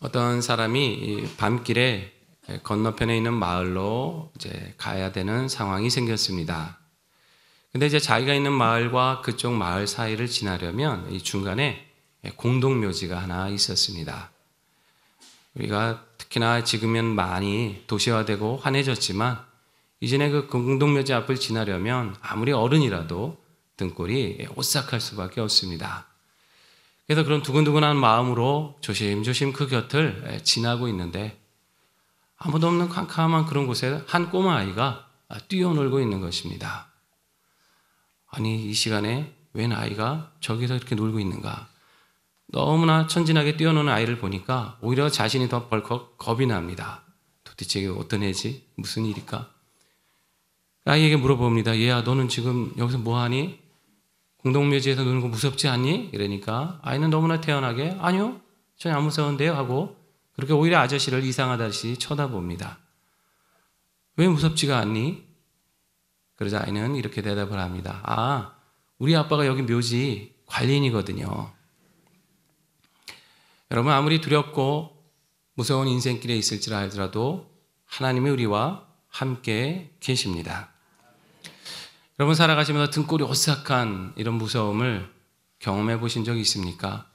어떤 사람이 이 밤길에 건너편에 있는 마을로 이제 가야 되는 상황이 생겼습니다. 근데 이제 자기가 있는 마을과 그쪽 마을 사이를 지나려면 이 중간에 공동묘지가 하나 있었습니다. 우리가 특히나 지금은 많이 도시화되고 환해졌지만 이전에 그 공동묘지 앞을 지나려면 아무리 어른이라도 등골이 오싹할 수밖에 없습니다. 그래서 그런 두근두근한 마음으로 조심조심 그 곁을 지나고 있는데 아무도 없는 캄캄한 그런 곳에 한 꼬마아이가 뛰어놀고 있는 것입니다. 아니, 이 시간에 웬 아이가 저기서 이렇게 놀고 있는가? 너무나 천진하게 뛰어노는 아이를 보니까 오히려 자신이 더 벌컥 겁이 납니다. 도대체 이게 어떤 애지? 무슨 일일까? 아이에게 물어봅니다. 얘야, 너는 지금 여기서 뭐하니? 공동묘지에서 노는 거 무섭지 않니? 이러니까 아이는 너무나 태연하게 아니요, 전혀 안 무서운데요 하고 그렇게 오히려 아저씨를 이상하다시 쳐다봅니다. 왜 무섭지가 않니? 그러자 아이는 이렇게 대답을 합니다. 아, 우리 아빠가 여기 묘지 관리인이거든요. 여러분, 아무리 두렵고 무서운 인생길에 있을지라도 하나님이 우리와 함께 계십니다. 여러분, 살아가시면서 등골이 오싹한 이런 무서움을 경험해 보신 적이 있습니까?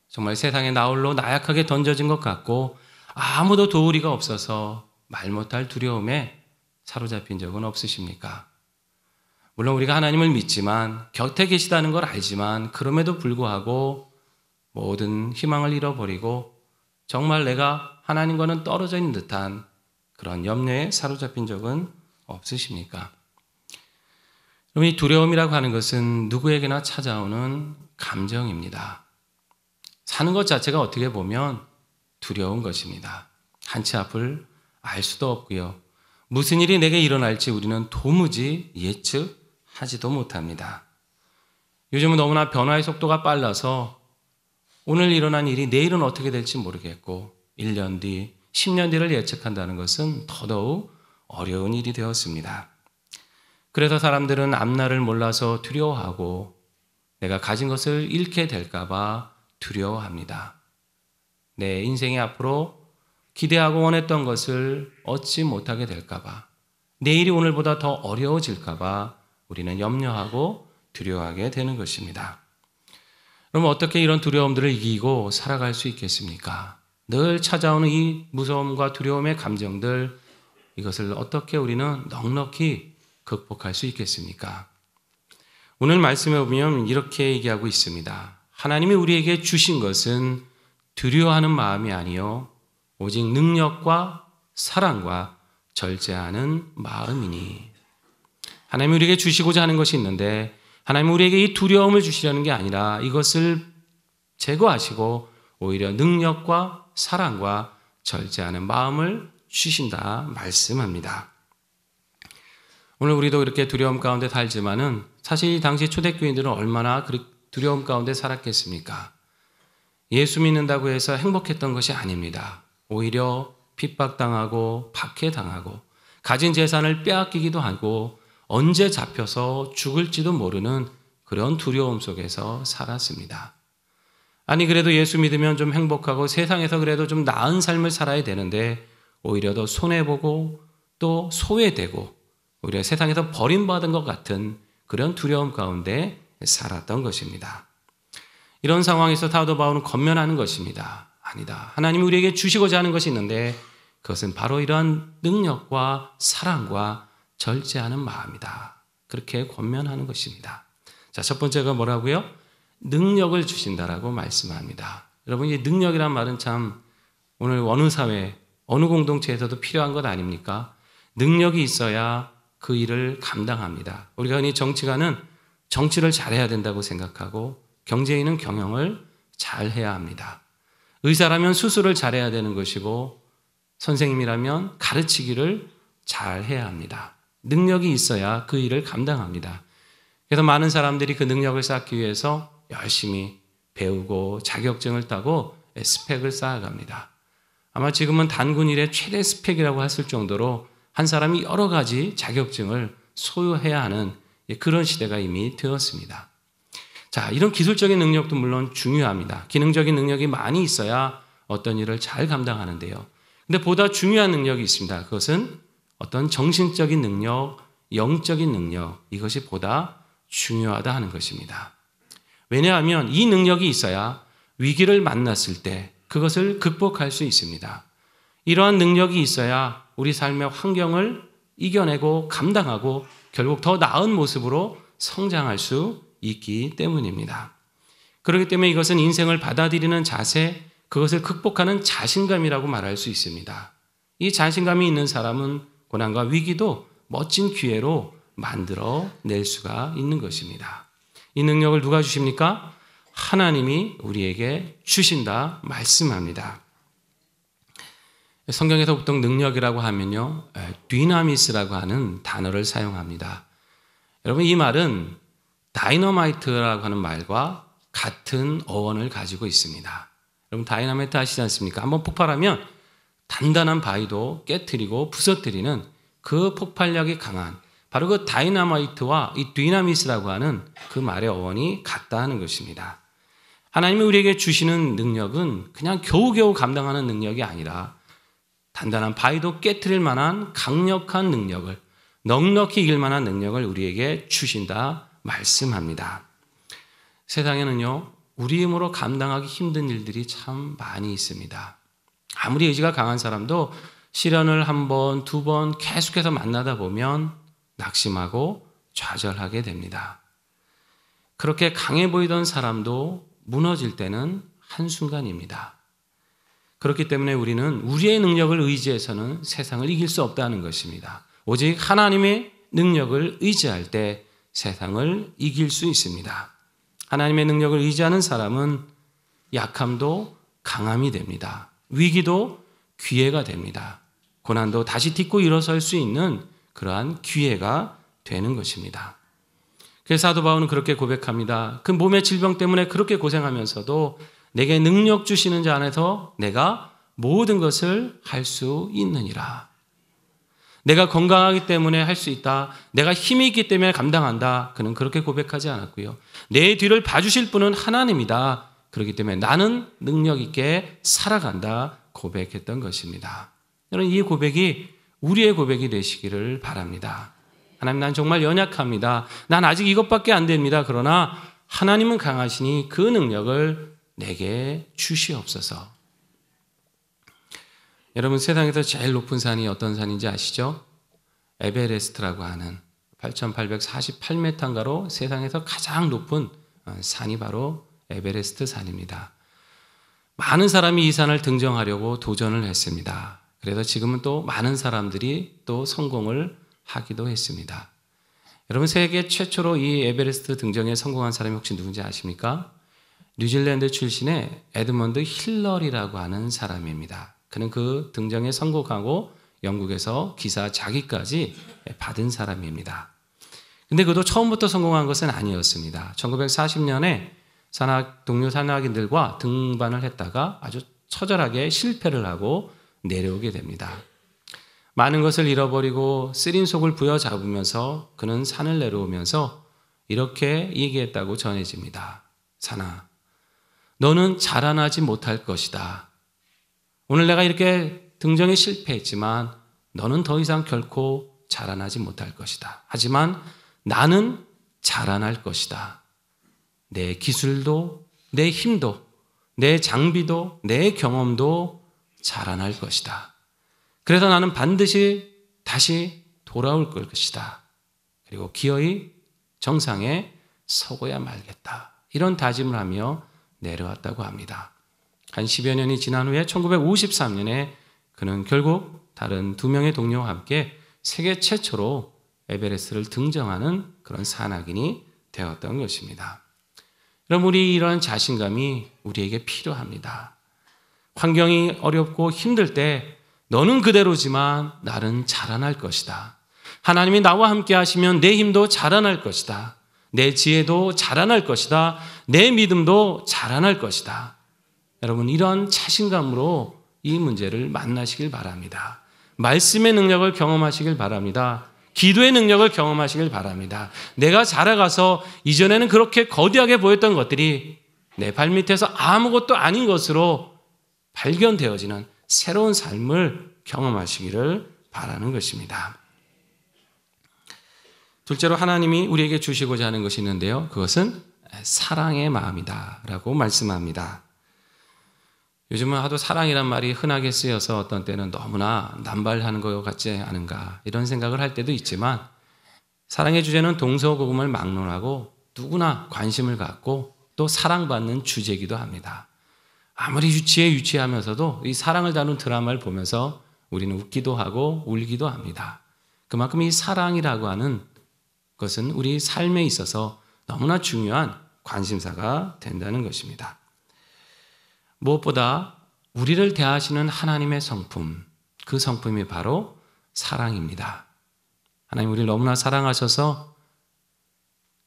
정말 세상에 나 홀로 나약하게 던져진 것 같고 아무도 도우리가 없어서 말 못할 두려움에 사로잡힌 적은 없으십니까? 물론 우리가 하나님을 믿지만 곁에 계시다는 걸 알지만 그럼에도 불구하고 모든 희망을 잃어버리고 정말 내가 하나님과는 떨어져 있는 듯한 그런 염려에 사로잡힌 적은 없으십니까? 여러분, 이 두려움이라고 하는 것은 누구에게나 찾아오는 감정입니다. 사는 것 자체가 어떻게 보면 두려운 것입니다. 한치 앞을 알 수도 없고요. 무슨 일이 내게 일어날지 우리는 도무지 예측하지도 못합니다. 요즘은 너무나 변화의 속도가 빨라서 오늘 일어난 일이 내일은 어떻게 될지 모르겠고 1년 뒤, 10년 뒤를 예측한다는 것은 더더욱 어려운 일이 되었습니다. 그래서 사람들은 앞날을 몰라서 두려워하고 내가 가진 것을 잃게 될까 봐 두려워합니다. 내 인생의 앞으로 기대하고 원했던 것을 얻지 못하게 될까 봐, 내일이 오늘보다 더 어려워질까 봐 우리는 염려하고 두려워하게 되는 것입니다. 그럼 어떻게 이런 두려움들을 이기고 살아갈 수 있겠습니까? 늘 찾아오는 이 무서움과 두려움의 감정들, 이것을 어떻게 우리는 넉넉히 극복할 수 있겠습니까? 오늘 말씀에 보면 이렇게 얘기하고 있습니다. 하나님이 우리에게 주신 것은 두려워하는 마음이 아니요 오직 능력과 사랑과 절제하는 마음이니. 하나님이 우리에게 주시고자 하는 것이 있는데 하나님은 우리에게 이 두려움을 주시려는 게 아니라 이것을 제거하시고 오히려 능력과 사랑과 절제하는 마음을 주신다 말씀합니다. 오늘 우리도 이렇게 두려움 가운데 살지만은 사실 당시 초대교인들은 얼마나 두려움 가운데 살았겠습니까? 예수 믿는다고 해서 행복했던 것이 아닙니다. 오히려 핍박당하고 박해당하고 가진 재산을 빼앗기기도 하고 언제 잡혀서 죽을지도 모르는 그런 두려움 속에서 살았습니다. 아니, 그래도 예수 믿으면 좀 행복하고 세상에서 그래도 좀 나은 삶을 살아야 되는데 오히려 더 손해보고 또 소외되고 오히려 세상에서 버림받은 것 같은 그런 두려움 가운데 살았던 것입니다. 이런 상황에서 사도 바울은 권면하는 것입니다. 아니다. 하나님이 우리에게 주시고자 하는 것이 있는데 그것은 바로 이러한 능력과 사랑과 절제하는 마음이다. 그렇게 권면하는 것입니다. 자, 첫 번째가 뭐라고요? 능력을 주신다라고 말씀합니다. 여러분, 이 능력이란 말은 참 오늘 어느 사회, 어느 공동체에서도 필요한 것 아닙니까? 능력이 있어야 그 일을 감당합니다. 우리가 흔히 정치가는 정치를 잘해야 된다고 생각하고 경제인은 경영을 잘해야 합니다. 의사라면 수술을 잘해야 되는 것이고 선생님이라면 가르치기를 잘해야 합니다. 능력이 있어야 그 일을 감당합니다. 그래서 많은 사람들이 그 능력을 쌓기 위해서 열심히 배우고 자격증을 따고 스펙을 쌓아갑니다. 아마 지금은 단군 일의 최대 스펙이라고 했을 정도로 한 사람이 여러 가지 자격증을 소유해야 하는 그런 시대가 이미 되었습니다. 자, 이런 기술적인 능력도 물론 중요합니다. 기능적인 능력이 많이 있어야 어떤 일을 잘 감당하는데요. 근데 보다 중요한 능력이 있습니다. 그것은 어떤 정신적인 능력, 영적인 능력, 이것이 보다 중요하다 하는 것입니다. 왜냐하면 이 능력이 있어야 위기를 만났을 때 그것을 극복할 수 있습니다. 이러한 능력이 있어야 우리 삶의 환경을 이겨내고 감당하고 결국 더 나은 모습으로 성장할 수 있기 때문입니다. 그렇기 때문에 이것은 인생을 받아들이는 자세, 그것을 극복하는 자신감이라고 말할 수 있습니다. 이 자신감이 있는 사람은 고난과 위기도 멋진 기회로 만들어낼 수가 있는 것입니다. 이 능력을 누가 주십니까? 하나님이 우리에게 주신다 말씀합니다. 성경에서 보통 능력이라고 하면요, 디나미스라고 하는 단어를 사용합니다. 여러분, 이 말은 다이너마이트라고 하는 말과 같은 어원을 가지고 있습니다. 여러분, 다이너마이트 아시지 않습니까? 한번 폭발하면 단단한 바위도 깨트리고 부서뜨리는 그 폭발력이 강한 바로 그 다이너마이트와 이 디나미스라고 하는 그 말의 어원이 같다 하는 것입니다. 하나님이 우리에게 주시는 능력은 그냥 겨우겨우 감당하는 능력이 아니라 단단한 바위도 깨트릴 만한 강력한 능력을, 넉넉히 이길 만한 능력을 우리에게 주신다 말씀합니다. 세상에는요, 우리 힘으로 감당하기 힘든 일들이 참 많이 있습니다. 아무리 의지가 강한 사람도 시련을 한 번, 두 번 계속해서 만나다 보면 낙심하고 좌절하게 됩니다. 그렇게 강해 보이던 사람도 무너질 때는 한순간입니다. 그렇기 때문에 우리는 우리의 능력을 의지해서는 세상을 이길 수 없다는 것입니다. 오직 하나님의 능력을 의지할 때 세상을 이길 수 있습니다. 하나님의 능력을 의지하는 사람은 약함도 강함이 됩니다. 위기도 기회가 됩니다. 고난도 다시 딛고 일어설 수 있는 그러한 기회가 되는 것입니다. 그래서 사도 바울은 그렇게 고백합니다. 그 몸의 질병 때문에 그렇게 고생하면서도 내게 능력 주시는 자 안에서 내가 모든 것을 할 수 있느니라. 내가 건강하기 때문에 할 수 있다. 내가 힘이 있기 때문에 감당한다. 그는 그렇게 고백하지 않았고요. 내 뒤를 봐주실 분은 하나님이다. 그렇기 때문에 나는 능력 있게 살아간다. 고백했던 것입니다. 여러분, 이 고백이 우리의 고백이 되시기를 바랍니다. 하나님, 난 정말 연약합니다. 난 아직 이것밖에 안 됩니다. 그러나 하나님은 강하시니 그 능력을 내게 주시옵소서. 여러분, 세상에서 제일 높은 산이 어떤 산인지 아시죠? 에베레스트라고 하는 8,848m인가로 세상에서 가장 높은 산이 바로 에베레스트 산입니다. 많은 사람이 이 산을 등정하려고 도전을 했습니다. 그래서 지금은 또 많은 사람들이 또 성공을 하기도 했습니다. 여러분, 세계 최초로 이 에베레스트 등정에 성공한 사람이 혹시 누군지 아십니까? 뉴질랜드 출신의 에드먼드 힐러리라고 하는 사람입니다. 그는 그 등정에 성공하고 영국에서 기사 자기까지 받은 사람입니다. 근데 그도 처음부터 성공한 것은 아니었습니다. 1940년에 동료 산악인들과 등반을 했다가 아주 처절하게 실패를 하고 내려오게 됩니다. 많은 것을 잃어버리고 쓰린 속을 부여잡으면서 그는 산을 내려오면서 이렇게 얘기했다고 전해집니다. 산아, 너는 자라나지 못할 것이다. 오늘 내가 이렇게 등정에 실패했지만 너는 더 이상 결코 자라나지 못할 것이다. 하지만 나는 자라날 것이다. 내 기술도, 내 힘도, 내 장비도, 내 경험도 자라날 것이다. 그래서 나는 반드시 다시 돌아올 것이다. 그리고 기어이 정상에 서고야 말겠다. 이런 다짐을 하며 내려왔다고 합니다. 한 10여 년이 지난 후에 1953년에 그는 결국 다른 두 명의 동료와 함께 세계 최초로 에베레스트를 등정하는 그런 산악인이 되었던 것입니다. 여러분, 우리 이러한 자신감이 우리에게 필요합니다. 환경이 어렵고 힘들 때 너는 그대로지만 나는 자라날 것이다. 하나님이 나와 함께 하시면 내 힘도 자라날 것이다. 내 지혜도 자라날 것이다. 내 믿음도 자라날 것이다. 여러분, 이런 자신감으로 이 문제를 만나시길 바랍니다. 말씀의 능력을 경험하시길 바랍니다. 기도의 능력을 경험하시길 바랍니다. 내가 자라가서 이전에는 그렇게 거대하게 보였던 것들이 내 발밑에서 아무것도 아닌 것으로 발견되어지는 새로운 삶을 경험하시기를 바라는 것입니다. 둘째로 하나님이 우리에게 주시고자 하는 것이 있는데요. 그것은 사랑의 마음이다 라고 말씀합니다. 요즘은 하도 사랑이란 말이 흔하게 쓰여서 어떤 때는 너무나 남발하는 것 같지 않은가 이런 생각을 할 때도 있지만, 사랑의 주제는 동서고금을 막론하고 누구나 관심을 갖고 또 사랑받는 주제이기도 합니다. 아무리 유치하면서도 이 사랑을 다룬 드라마를 보면서 우리는 웃기도 하고 울기도 합니다. 그만큼 이 사랑이라고 하는 것은 우리 삶에 있어서 너무나 중요한 관심사가 된다는 것입니다. 무엇보다 우리를 대하시는 하나님의 성품, 그 성품이 바로 사랑입니다. 하나님 우리를 너무나 사랑하셔서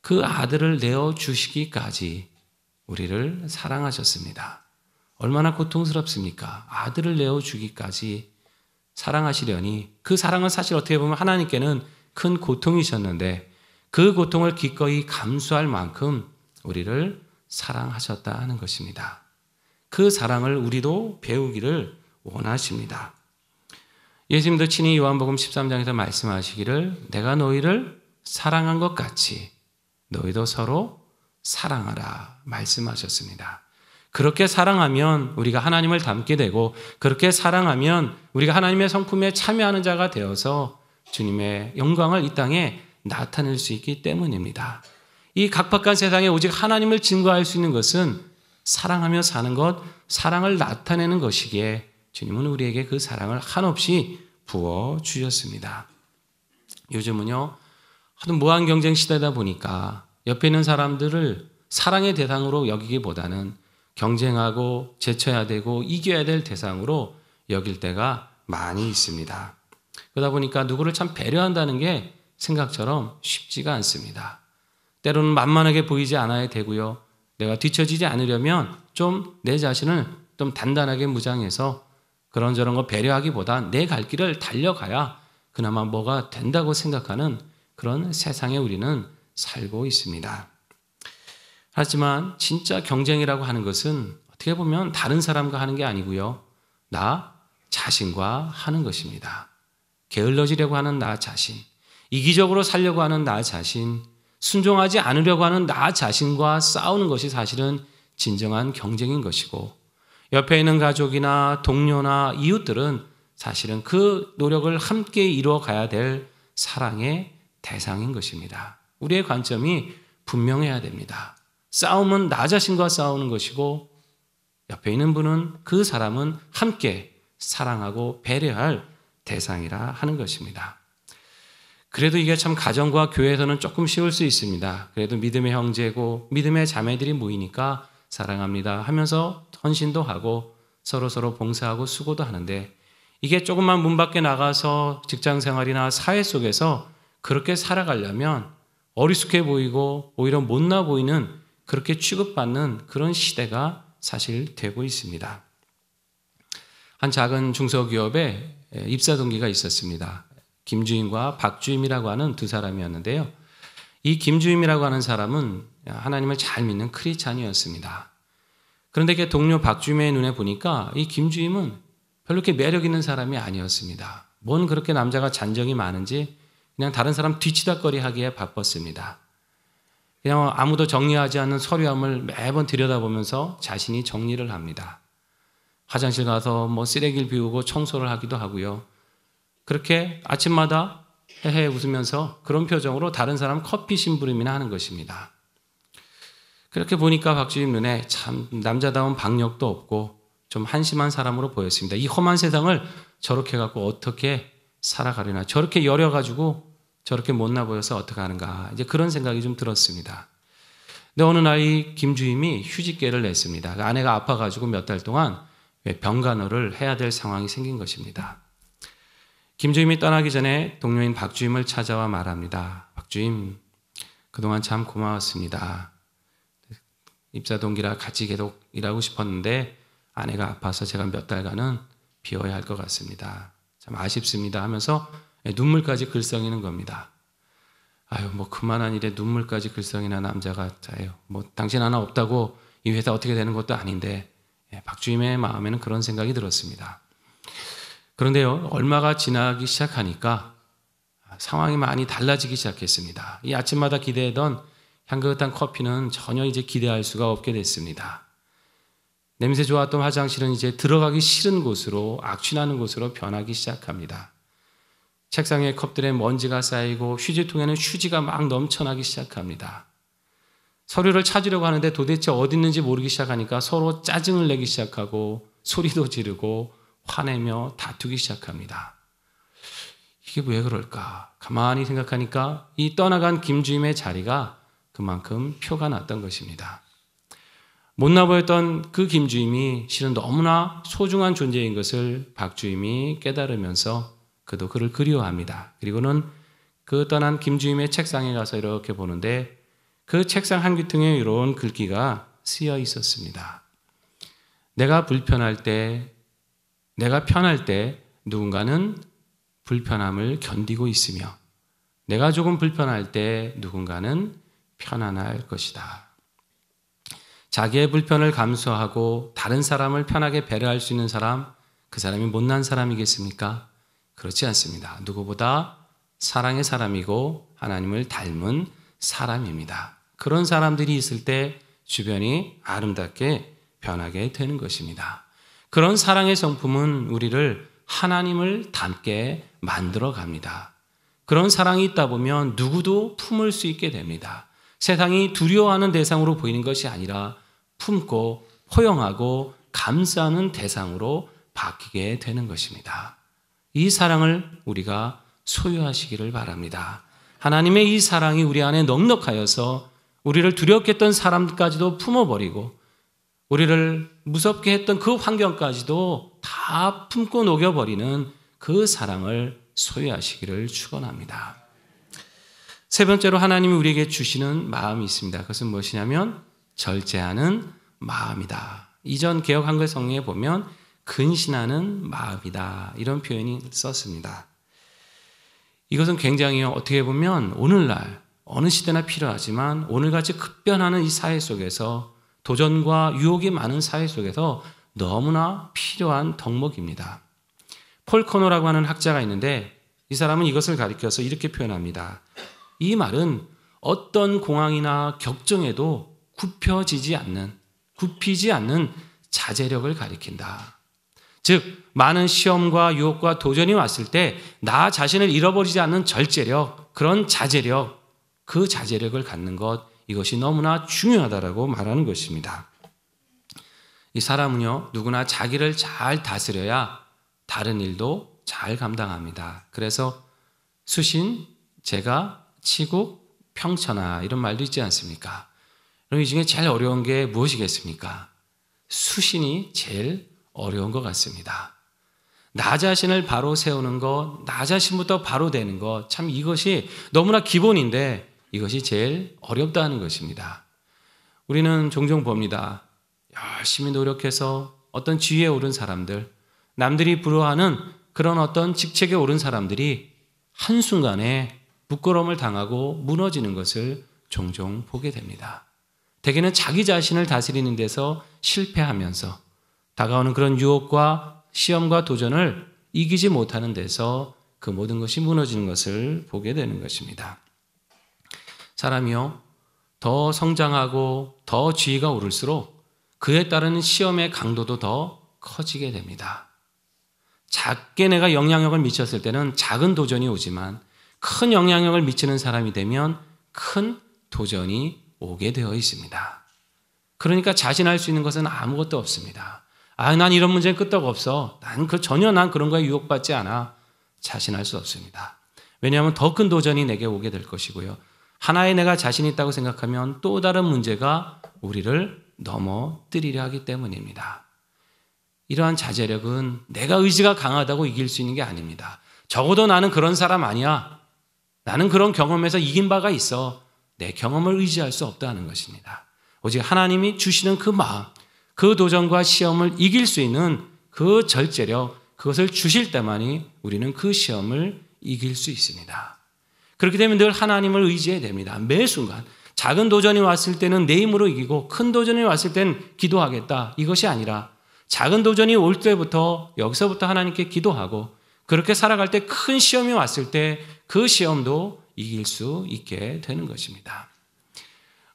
그 아들을 내어주시기까지 우리를 사랑하셨습니다. 얼마나 고통스럽습니까? 아들을 내어주기까지 사랑하시려니, 그 사랑은 사실 어떻게 보면 하나님께는 큰 고통이셨는데 그 고통을 기꺼이 감수할 만큼 우리를 사랑하셨다 하는 것입니다. 그 사랑을 우리도 배우기를 원하십니다. 예수님도 친히 요한복음 13장에서 말씀하시기를 내가 너희를 사랑한 것 같이 너희도 서로 사랑하라 말씀하셨습니다. 그렇게 사랑하면 우리가 하나님을 닮게 되고, 그렇게 사랑하면 우리가 하나님의 성품에 참여하는 자가 되어서 주님의 영광을 이 땅에 나타낼 수 있기 때문입니다. 이 각박한 세상에 오직 하나님을 증거할 수 있는 것은 사랑하며 사는 것, 사랑을 나타내는 것이기에 주님은 우리에게 그 사랑을 한없이 부어주셨습니다. 요즘은요, 하도 무한 경쟁 시대다 보니까 옆에 있는 사람들을 사랑의 대상으로 여기기보다는 경쟁하고 제쳐야 되고 이겨야 될 대상으로 여길 때가 많이 있습니다. 그러다 보니까 누구를 참 배려한다는 게 생각처럼 쉽지가 않습니다. 때로는 만만하게 보이지 않아야 되고요. 내가 뒤처지지 않으려면 좀 내 자신을 좀 단단하게 무장해서 그런저런 거 배려하기보다 내 갈 길을 달려가야 그나마 뭐가 된다고 생각하는 그런 세상에 우리는 살고 있습니다. 하지만 진짜 경쟁이라고 하는 것은 어떻게 보면 다른 사람과 하는 게 아니고요. 나 자신과 하는 것입니다. 게을러지려고 하는 나 자신, 이기적으로 살려고 하는 나 자신, 순종하지 않으려고 하는 나 자신과 싸우는 것이 사실은 진정한 경쟁인 것이고, 옆에 있는 가족이나 동료나 이웃들은 사실은 그 노력을 함께 이루어 가야 될 사랑의 대상인 것입니다. 우리의 관점이 분명해야 됩니다. 싸움은 나 자신과 싸우는 것이고, 옆에 있는 분은, 그 사람은 함께 사랑하고 배려할 대상이라 하는 것입니다. 그래도 이게 참 가정과 교회에서는 조금 쉬울 수 있습니다. 그래도 믿음의 형제고 믿음의 자매들이 모이니까 사랑합니다 하면서 헌신도 하고 서로 봉사하고 수고도 하는데, 이게 조금만 문 밖에 나가서 직장 생활이나 사회 속에서 그렇게 살아가려면 어리숙해 보이고 오히려 못나 보이는, 그렇게 취급받는 그런 시대가 사실 되고 있습니다. 한 작은 중소기업에 입사 동기가 있었습니다. 김주임과 박주임이라고 하는 두 사람이었는데요. 이 김주임이라고 하는 사람은 하나님을 잘 믿는 크리스찬이었습니다. 그런데 그 동료 박주임의 눈에 보니까 이 김주임은 별로 그렇게 매력 있는 사람이 아니었습니다. 뭔 그렇게 남자가 잔정이 많은지 그냥 다른 사람 뒤치다거리 하기에 바빴습니다. 그냥 아무도 정리하지 않는 서류함을 매번 들여다보면서 자신이 정리를 합니다. 화장실 가서 쓰레기를 비우고 청소를 하기도 하고요. 그렇게 아침마다 헤헤 웃으면서 그런 표정으로 다른 사람 커피 심부름이나 하는 것입니다. 그렇게 보니까 박주임 눈에 참 남자다운 박력도 없고 좀 한심한 사람으로 보였습니다. 이 험한 세상을 저렇게 갖고 어떻게 살아가려나, 저렇게 여려가지고 저렇게 못나 보여서 어떻게 하는가, 이제 그런 생각이 좀 들었습니다. 근데 어느 날 이 김주임이 휴직계를 냈습니다. 아내가 아파가지고 몇 달 동안 병간호를 해야 될 상황이 생긴 것입니다. 김주임이 떠나기 전에 동료인 박주임을 찾아와 말합니다. 박주임, 그동안 참 고마웠습니다. 입사 동기라 같이 계속 일하고 싶었는데 아내가 아파서 제가 몇 달간은 비워야 할 것 같습니다. 참 아쉽습니다 하면서 눈물까지 글썽이는 겁니다. 아유, 그만한 일에 눈물까지 글썽이는 남자가, 당신 하나 없다고 이 회사 어떻게 되는 것도 아닌데 박주임의 마음에는 그런 생각이 들었습니다. 그런데요, 얼마가 지나기 시작하니까 상황이 많이 달라지기 시작했습니다. 이 아침마다 기대하던 향긋한 커피는 전혀 이제 기대할 수가 없게 됐습니다. 냄새 좋았던 화장실은 이제 들어가기 싫은 곳으로, 악취나는 곳으로 변하기 시작합니다. 책상에 컵들에 먼지가 쌓이고 휴지통에는 휴지가 막 넘쳐나기 시작합니다. 서류를 찾으려고 하는데 도대체 어디 있는지 모르기 시작하니까 서로 짜증을 내기 시작하고 소리도 지르고 화내며 다투기 시작합니다. 이게 왜 그럴까? 가만히 생각하니까 이 떠나간 김주임의 자리가 그만큼 표가 났던 것입니다. 못나 보였던 그 김주임이 실은 너무나 소중한 존재인 것을 박주임이 깨달으면서 그도 그를 그리워합니다. 그리고는 그 떠난 김주임의 책상에 가서 이렇게 보는데 그 책상 한 귀퉁이에 이런 글귀가 쓰여 있었습니다. 내가 편할 때 누군가는 불편함을 견디고 있으며 내가 조금 불편할 때 누군가는 편안할 것이다. 자기의 불편을 감수하고 다른 사람을 편하게 배려할 수 있는 사람, 그 사람이 못난 사람이겠습니까? 그렇지 않습니다. 누구보다 사랑의 사람이고 하나님을 닮은 사람입니다. 그런 사람들이 있을 때 주변이 아름답게 변하게 되는 것입니다. 그런 사랑의 성품은 우리를 하나님을 닮게 만들어 갑니다. 그런 사랑이 있다 보면 누구도 품을 수 있게 됩니다. 세상이 두려워하는 대상으로 보이는 것이 아니라 품고 포용하고 감싸는 대상으로 바뀌게 되는 것입니다. 이 사랑을 우리가 소유하시기를 바랍니다. 하나님의 이 사랑이 우리 안에 넉넉하여서 우리를 두렵게 했던 사람까지도 품어버리고 우리를 무섭게 했던 그 환경까지도 다 품고 녹여버리는 그 사랑을 소유하시기를 축원합니다. 세 번째로 하나님이 우리에게 주시는 마음이 있습니다. 그것은 무엇이냐면 절제하는 마음이다. 이전 개역 한글 성경에 보면 근신하는 마음이다. 이런 표현이 썼습니다. 이것은 굉장히 어떻게 보면 오늘날 어느 시대나 필요하지만 오늘같이 급변하는 이 사회 속에서 도전과 유혹이 많은 사회 속에서 너무나 필요한 덕목입니다. 폴 코노라고 하는 학자가 있는데 이 사람은 이것을 가리켜서 이렇게 표현합니다. 이 말은 어떤 공황이나 격정에도 굽히지 않는 자제력을 가리킨다. 즉 많은 시험과 유혹과 도전이 왔을 때 나 자신을 잃어버리지 않는 절제력, 그런 자제력, 그 자제력을 갖는 것, 이것이 너무나 중요하다라고 말하는 것입니다. 이 사람은요, 누구나 자기를 잘 다스려야 다른 일도 잘 감당합니다. 그래서 수신, 제가, 치국, 평천하 이런 말도 있지 않습니까? 그럼 이 중에 제일 어려운 게 무엇이겠습니까? 수신이 제일 어려운 것 같습니다. 나 자신을 바로 세우는 것, 나 자신부터 바로 되는 것, 참 이것이 너무나 기본인데 이것이 제일 어렵다는 것입니다. 우리는 종종 봅니다. 열심히 노력해서 어떤 지위에 오른 사람들, 남들이 부러워하는 그런 어떤 직책에 오른 사람들이 한순간에 부끄러움을 당하고 무너지는 것을 종종 보게 됩니다. 대개는 자기 자신을 다스리는 데서 실패하면서 다가오는 그런 유혹과 시험과 도전을 이기지 못하는 데서 그 모든 것이 무너지는 것을 보게 되는 것입니다. 사람이요, 더 성장하고 더 지위가 오를수록 그에 따른 시험의 강도도 더 커지게 됩니다. 작게 내가 영향력을 미쳤을 때는 작은 도전이 오지만 큰 영향력을 미치는 사람이 되면 큰 도전이 오게 되어 있습니다. 그러니까 자신할 수 있는 것은 아무것도 없습니다. 난 이런 문제는 끄떡 없어. 전혀 그런 거에 유혹받지 않아. 자신할 수 없습니다. 왜냐하면 더 큰 도전이 내게 오게 될 것이고요. 하나에 내가 자신 있다고 생각하면 또 다른 문제가 우리를 넘어뜨리려 하기 때문입니다. 이러한 자제력은 내가 의지가 강하다고 이길 수 있는 게 아닙니다. 적어도 나는 그런 사람 아니야. 나는 그런 경험에서 이긴 바가 있어. 내 경험을 의지할 수 없다는 것입니다. 오직 하나님이 주시는 그 마음, 그 도전과 시험을 이길 수 있는 그 절제력, 그것을 주실 때만이 우리는 그 시험을 이길 수 있습니다. 그렇게 되면 늘 하나님을 의지해야 됩니다. 매 순간 작은 도전이 왔을 때는 내 힘으로 이기고 큰 도전이 왔을 때는 기도하겠다. 이것이 아니라 작은 도전이 올 때부터 여기서부터 하나님께 기도하고 그렇게 살아갈 때 큰 시험이 왔을 때 그 시험도 이길 수 있게 되는 것입니다.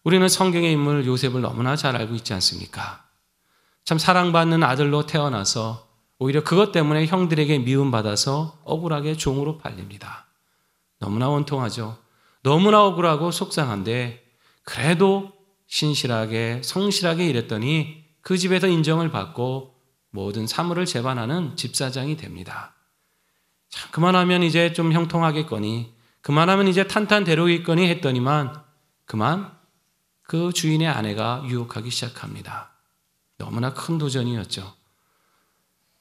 우리는 성경의 인물 요셉을 너무나 잘 알고 있지 않습니까? 참 사랑받는 아들로 태어나서 오히려 그것 때문에 형들에게 미움받아서 억울하게 종으로 팔립니다. 너무나 원통하죠. 너무나 억울하고 속상한데 그래도 신실하게 성실하게 일했더니 그 집에서 인정을 받고 모든 사물을 재반하는 집사장이 됩니다. 참 그만하면 이제 좀 형통하겠거니 그만하면 이제 탄탄대로이겠거니 했더니만 그만 그 주인의 아내가 유혹하기 시작합니다. 너무나 큰 도전이었죠.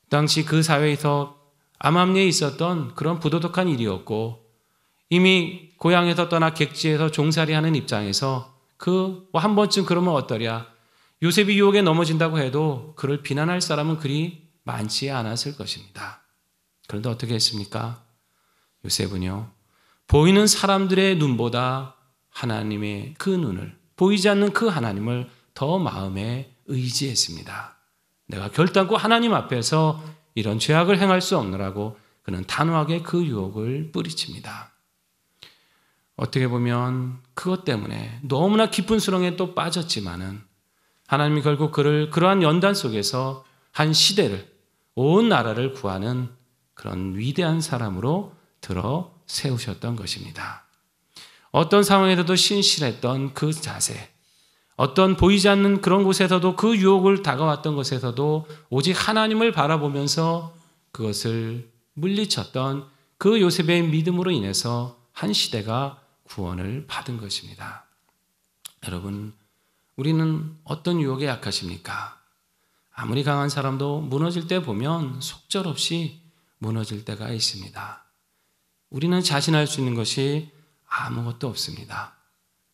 당시 그 사회에서 암암리에 있었던 그런 부도덕한 일이었고 이미 고향에서 떠나 객지에서 종살이하는 입장에서 한 번쯤 그러면 어떠랴. 요셉이 유혹에 넘어진다고 해도 그를 비난할 사람은 그리 많지 않았을 것입니다. 그런데 어떻게 했습니까? 요셉은요. 보이는 사람들의 눈보다 하나님의 그 눈을 보이지 않는 그 하나님을 더 마음에 의지했습니다. 내가 결단코 하나님 앞에서 이런 죄악을 행할 수 없느라고 그는 단호하게 그 유혹을 뿌리칩니다. 어떻게 보면 그것 때문에 너무나 깊은 수렁에 또 빠졌지만은 하나님이 결국 그를 그러한 연단 속에서 한 시대를 온 나라를 구하는 그런 위대한 사람으로 들어 세우셨던 것입니다. 어떤 상황에서도 신실했던 그 자세, 어떤 보이지 않는 그런 곳에서도 그 유혹을 다가왔던 것에서도 오직 하나님을 바라보면서 그것을 물리쳤던 그 요셉의 믿음으로 인해서 한 시대가 구원을 받은 것입니다. 여러분, 우리는 어떤 유혹에 약하십니까? 아무리 강한 사람도 무너질 때 보면 속절없이 무너질 때가 있습니다. 우리는 자신할 수 있는 것이 아무것도 없습니다.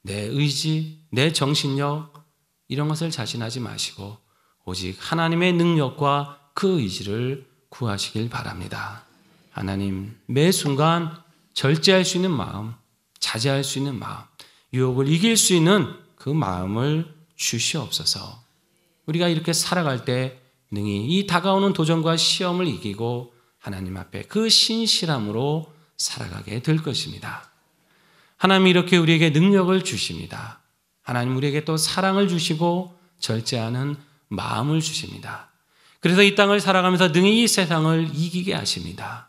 내 의지, 내 정신력 이런 것을 자신하지 마시고 오직 하나님의 능력과 그 의지를 구하시길 바랍니다. 하나님, 매 순간 절제할 수 있는 마음, 자제할 수 있는 마음, 유혹을 이길 수 있는 그 마음을 주시옵소서. 우리가 이렇게 살아갈 때 능히 이 다가오는 도전과 시험을 이기고 하나님 앞에 그 신실함으로 살아가게 될 것입니다. 하나님이 이렇게 우리에게 능력을 주십니다. 하나님 우리에게 또 사랑을 주시고 절제하는 마음을 주십니다. 그래서 이 땅을 살아가면서 능히 이 세상을 이기게 하십니다.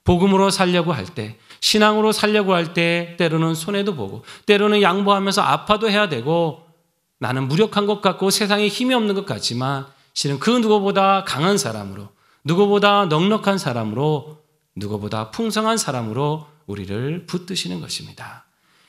복음으로 살려고 할 때, 신앙으로 살려고 할 때 때로는 손해도 보고 때로는 양보하면서 아파도 해야 되고 나는 무력한 것 같고 세상에 힘이 없는 것 같지만 실은 그 누구보다 강한 사람으로, 누구보다 넉넉한 사람으로, 누구보다 풍성한 사람으로 우리를 붙드시는 것입니다.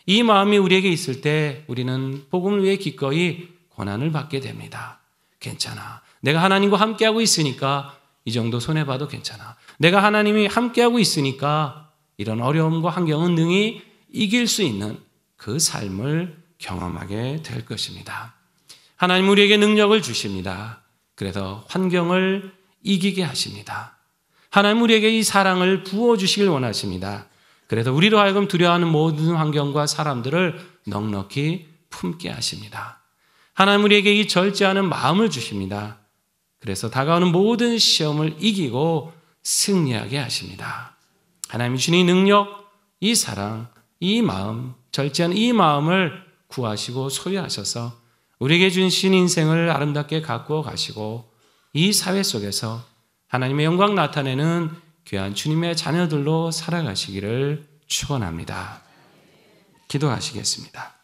이 마음이 우리에게 있을 때 우리는 복음을 위해 기꺼이 고난을 받게 됩니다. 괜찮아. 내가 하나님과 함께하고 있으니까 이 정도 손해봐도 괜찮아. 내가 하나님이 함께하고 있으니까 이런 어려움과 환경은 능히 이길 수 있는 그 삶을 경험하게 될 것입니다. 하나님 우리에게 능력을 주십니다. 그래서 환경을 이기게 하십니다. 하나님 우리에게 이 사랑을 부어주시길 원하십니다. 그래서 우리로 하여금 두려워하는 모든 환경과 사람들을 넉넉히 품게 하십니다. 하나님 우리에게 이 절제하는 마음을 주십니다. 그래서 다가오는 모든 시험을 이기고 승리하게 하십니다. 하나님이 주신 이 능력, 이 사랑, 이 마음, 절제한 이 마음을 구하시고 소유하셔서 우리에게 주신 인생을 아름답게 가꾸어 가시고 이 사회 속에서 하나님의 영광 나타내는 귀한 주님의 자녀들로 살아가시기를 축원합니다. 기도하시겠습니다.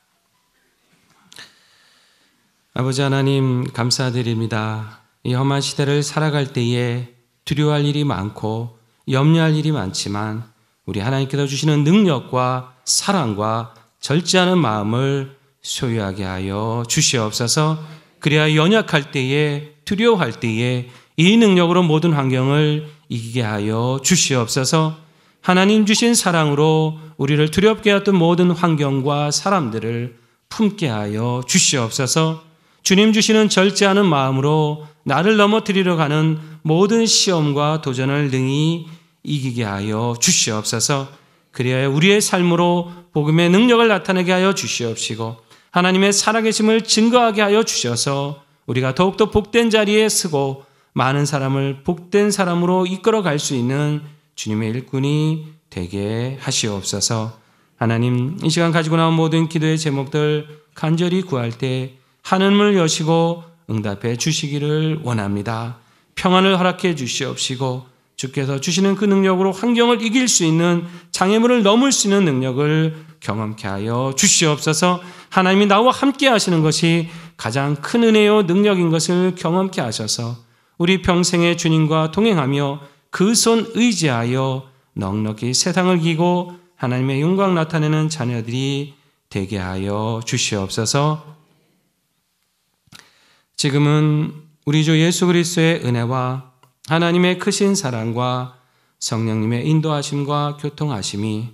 아버지 하나님 감사드립니다. 이 험한 시대를 살아갈 때에 두려워할 일이 많고 염려할 일이 많지만 우리 하나님께서 주시는 능력과 사랑과 절제하는 마음을 소유하게 하여 주시옵소서. 그래야 연약할 때에 두려워할 때에 이 능력으로 모든 환경을 이기게 하여 주시옵소서. 하나님 주신 사랑으로 우리를 두렵게 했던 모든 환경과 사람들을 품게 하여 주시옵소서. 주님 주시는 절제하는 마음으로 나를 넘어뜨리려 가는 모든 시험과 도전을 능히 이기게 하여 주시옵소서. 그래야 우리의 삶으로 복음의 능력을 나타내게 하여 주시옵시고 하나님의 살아계심을 증거하게 하여 주셔서 우리가 더욱더 복된 자리에 서고 많은 사람을 복된 사람으로 이끌어갈 수 있는 주님의 일꾼이 되게 하시옵소서. 하나님, 이 시간 가지고 나온 모든 기도의 제목들 간절히 구할 때 하늘문을 여시고 응답해 주시기를 원합니다. 평안을 허락해 주시옵시고 주께서 주시는 그 능력으로 환경을 이길 수 있는, 장애물을 넘을 수 있는 능력을 경험케 하여 주시옵소서. 하나님이 나와 함께 하시는 것이 가장 큰 은혜요 능력인 것을 경험케 하셔서 우리 평생에 주님과 동행하며 그 손 의지하여 넉넉히 세상을 이기고 하나님의 영광 나타내는 자녀들이 되게 하여 주시옵소서. 지금은 우리 주 예수 그리스도의 은혜와 하나님의 크신 사랑과 성령님의 인도하심과 교통하심이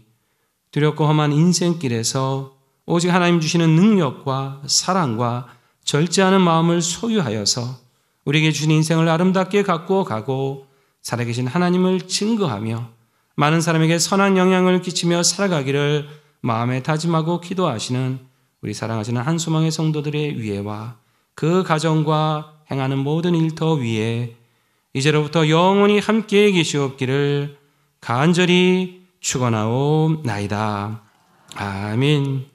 두렵고 험한 인생길에서 오직 하나님 주시는 능력과 사랑과 절제하는 마음을 소유하여서 우리에게 주신 인생을 아름답게 가꾸어 가고 살아계신 하나님을 증거하며 많은 사람에게 선한 영향을 끼치며 살아가기를 마음에 다짐하고 기도하시는 우리 사랑하시는 한소망의 성도들의 위에와 그 가정과 행하는 모든 일터 위에 이제로부터 영원히 함께 계시옵기를 간절히 축원하옵나이다. 아멘.